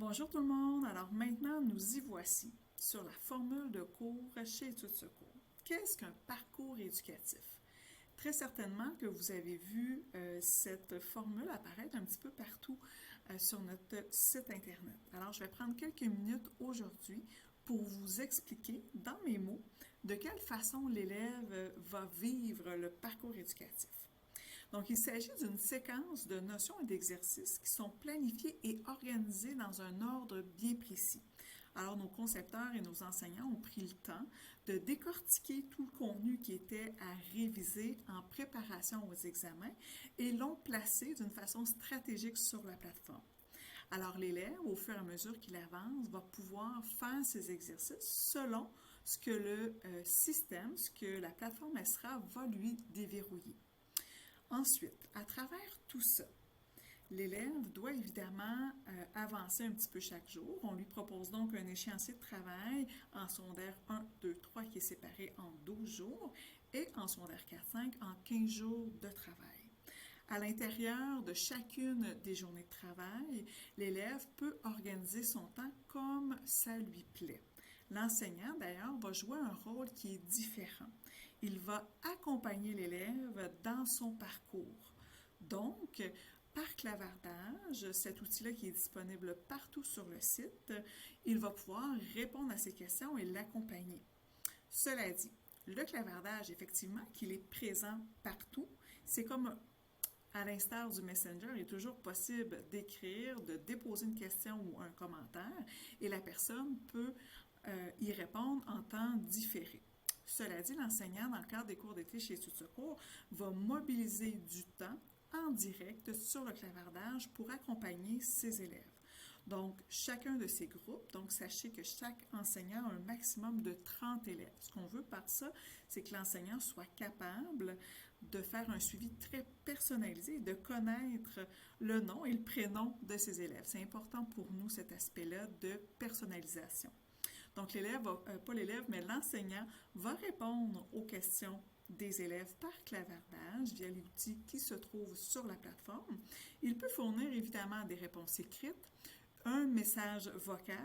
Bonjour tout le monde, alors maintenant nous y voici sur la formule de cours chez Études Secours. Qu'est-ce qu'un parcours éducatif? Très certainement que vous avez vu cette formule apparaître un petit peu partout sur notre site internet. Alors je vais prendre quelques minutes aujourd'hui pour vous expliquer dans mes mots de quelle façon l'élève va vivre le parcours éducatif. Donc, il s'agit d'une séquence de notions et d'exercices qui sont planifiés et organisés dans un ordre bien précis. Alors, nos concepteurs et nos enseignants ont pris le temps de décortiquer tout le contenu qui était à réviser en préparation aux examens et l'ont placé d'une façon stratégique sur la plateforme. Alors, l'élève, au fur et à mesure qu'il avance, va pouvoir faire ses exercices selon ce que le système, ce que la plateforme SRA va lui déverrouiller. Ensuite, à travers tout ça, l'élève doit évidemment avancer un petit peu chaque jour. On lui propose donc un échéancier de travail en secondaire 1, 2, 3 qui est séparé en 12 jours et en secondaire 4, 5 en 15 jours de travail. À l'intérieur de chacune des journées de travail, l'élève peut organiser son temps comme ça lui plaît. L'enseignant, d'ailleurs, va jouer un rôle qui est différent. Il va accompagner l'élève dans son parcours. Donc, par clavardage, cet outil-là qui est disponible partout sur le site, il va pouvoir répondre à ces questions et l'accompagner. Cela dit, le clavardage, effectivement, qu'il est présent partout, c'est comme à l'instar du Messenger, il est toujours possible d'écrire, de déposer une question ou un commentaire et la personne peut y répondre en temps différé. Cela dit, l'enseignant, dans le cadre des cours d'été chez Études Secours, va mobiliser du temps en direct sur le clavardage pour accompagner ses élèves. Donc, chacun de ces groupes, donc sachez que chaque enseignant a un maximum de 30 élèves. Ce qu'on veut par ça, c'est que l'enseignant soit capable de faire un suivi très personnalisé, de connaître le nom et le prénom de ses élèves. C'est important pour nous cet aspect-là de personnalisation. Donc, pas l'élève, mais l'enseignant va répondre aux questions des élèves par clavardage via l'outil qui se trouve sur la plateforme. Il peut fournir évidemment des réponses écrites, un message vocal,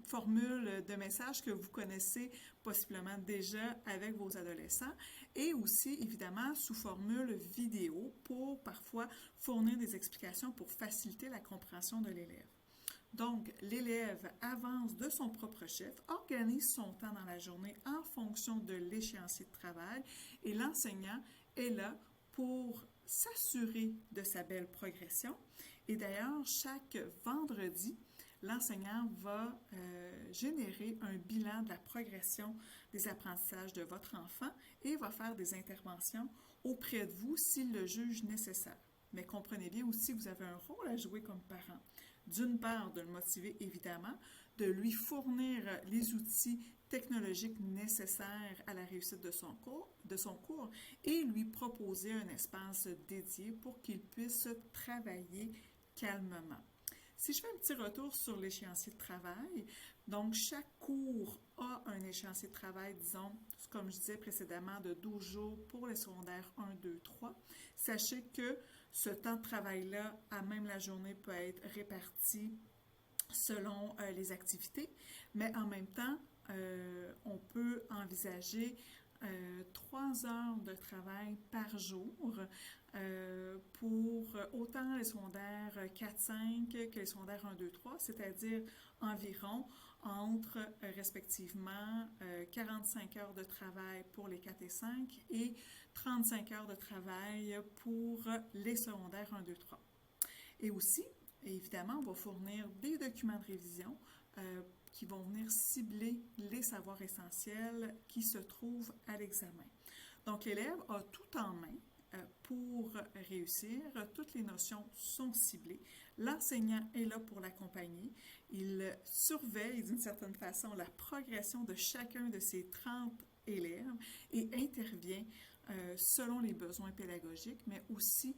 formule de message que vous connaissez possiblement déjà avec vos adolescents, et aussi évidemment sous formule vidéo pour parfois fournir des explications pour faciliter la compréhension de l'élève. Donc, l'élève avance de son propre chef, organise son temps dans la journée en fonction de l'échéancier de travail et l'enseignant est là pour s'assurer de sa belle progression. Et d'ailleurs, chaque vendredi, l'enseignant va générer un bilan de la progression des apprentissages de votre enfant et va faire des interventions auprès de vous s'il le juge nécessaire. Mais comprenez bien aussi que vous avez un rôle à jouer comme parent. D'une part, de le motiver évidemment, de lui fournir les outils technologiques nécessaires à la réussite de son cours et lui proposer un espace dédié pour qu'il puisse travailler calmement. Si je fais un petit retour sur l'échéancier de travail, donc chaque cours a un échéancier de travail, disons, comme je disais précédemment, de 12 jours pour les secondaires 1, 2, 3. Sachez que ce temps de travail-là, à même la journée, peut être réparti selon les activités, mais en même temps, on peut envisager 3 heures de travail par jour pour autant les secondaires 4-5 que les secondaires 1, 2, 3, c'est-à-dire environ entre respectivement 45 heures de travail pour les 4 et 5 et 35 heures de travail pour les secondaires 1, 2, 3. Et aussi, évidemment, on va fournir des documents de révision qui vont venir cibler les savoirs essentiels qui se trouvent à l'examen. Donc, l'élève a tout en main pour réussir. Toutes les notions sont ciblées. L'enseignant est là pour l'accompagner. Il surveille d'une certaine façon la progression de chacun de ses 30 élèves et intervient selon les besoins pédagogiques, mais aussi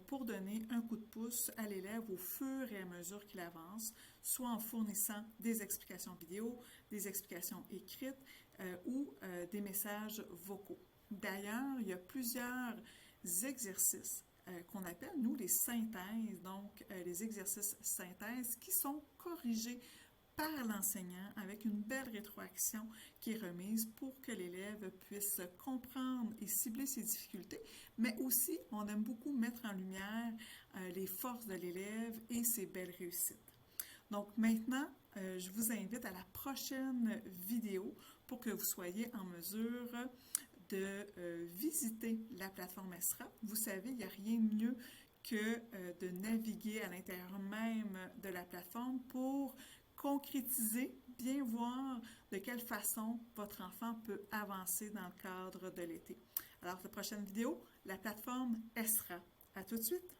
pour donner un coup de pouce à l'élève au fur et à mesure qu'il avance, soit en fournissant des explications vidéo, des explications écrites ou des messages vocaux. D'ailleurs, il y a plusieurs exercices qu'on appelle, nous, les synthèses, donc les exercices synthèses qui sont corrigés par l'enseignant avec une belle rétroaction qui est remise pour que l'élève puisse comprendre et cibler ses difficultés, mais aussi on aime beaucoup mettre en lumière les forces de l'élève et ses belles réussites. Donc maintenant, je vous invite à la prochaine vidéo pour que vous soyez en mesure de visiter la plateforme Estra. Vous savez, il n'y a rien de mieux que de naviguer à l'intérieur même de la plateforme pour concrétiser, bien voir de quelle façon votre enfant peut avancer dans le cadre de l'été. Alors, la prochaine vidéo, la plateforme Estra. À tout de suite!